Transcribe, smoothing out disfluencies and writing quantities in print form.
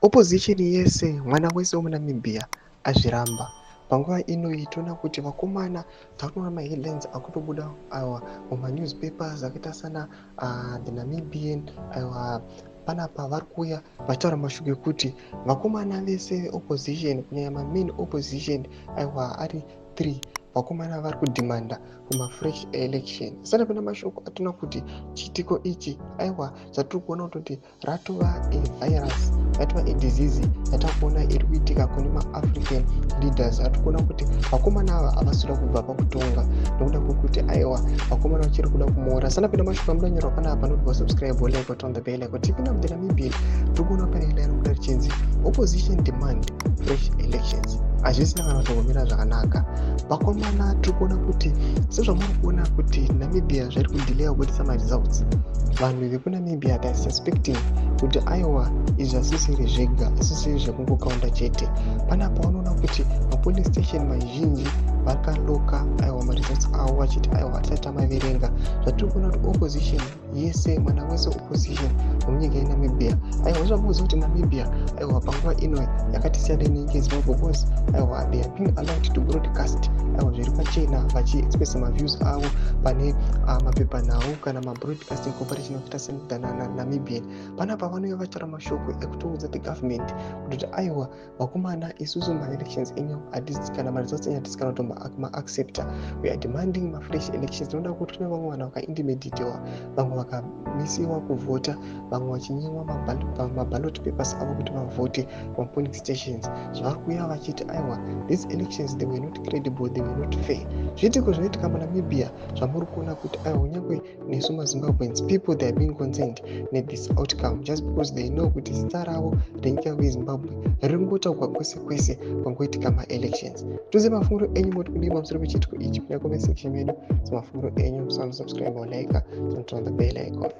Opposition yese mwana wese wemuNamibia azviramba. Panguva inoyi toona kuti vakomana takuona maheadlines akutobuda aiwa mumanewspapers akaita sana The Namibian aiwa panapa vari kuuya vachitaura mashoko ekuti vakomana vese opposition kunyanya main opposition aiwa ari 3 vakomana vari kudhimanda kumafresh election. Saka pana mashoko atoona kuti chiitiko ichi aiwa zvatiri kuona kutoti ratova virus, yatova disease yatakuona iri kuitika kune maAfrican leaders. Atikuona kuti vakomana ava havasiri kubva pakutonga nokuda kwekuti aiwa vakomana vachiri kuda kumora. Sana pina mashoko amunonyorwa panapa noti subscribe like but on the bell icon. Tipinda muThe Namibian tikuona pane headline kuda richinzi opposition demand fresh elections. Hazvisina kana kutongomira zvakanaka. Vakomana tiri kuona kuti sezvamuri kuona kuti Namibia zviri kudhilaya kuburitsa maresults, vanhu vekuNamibia they are suspecting kuti aiwa izvi hazvisiri zvega, hazvisiri zvekungokaunda chete. Panapa vanoona kuti mapolice station mazhinji vakaloka aiwa maresults avo vachiti aiwa hatisati tamaverenga. Zvatiri kuona kuti opposition yese mwana wese opposition wemunyika yeNamibia aiwa zvamboziva kuti Namibia aiwa panguva ino yakati siyana nenyika yeZimbabwe because aiwa they are being allowed to broadcast aiwa zviri pachena vachiexpressa maviews avo pane mapepanhau kana mabroadcasting corporation yakaita seNamibian. Panapa vanouya vachitaura mashoko ekutoudza the government kuti aiwa vakomana isusu maelections enyu kana maresults enyu hatisi kana kutomaaccepta, we are demanding mafresh elections. Tinoda kuti kune vamwe vanhu vakaintimidatiwa, vamwe vakamisiwa kuvhota, vamwe vachinyiwa maballot papers avo kuti vavhote pamapolling stations. Zvavari kuuya vachiti aiwa these elections they were not credible, they were not fair. Zviitiko zvinoitika muNamibia zvamuri kuona kuti aiwa kunyangwe nesu maZimbabweans people they are being concerned this outcome just because they know kuti zita ravo renyika yeZimbabwe riri kungotaurwa kwese kwese pangoitika maelections. Tuze mafunguro enyu moti kudii pamusoro pechiitiko ichi kunyanya comment section medu. Mafunguro enyu musano subscribe or like and turn on the bell icon.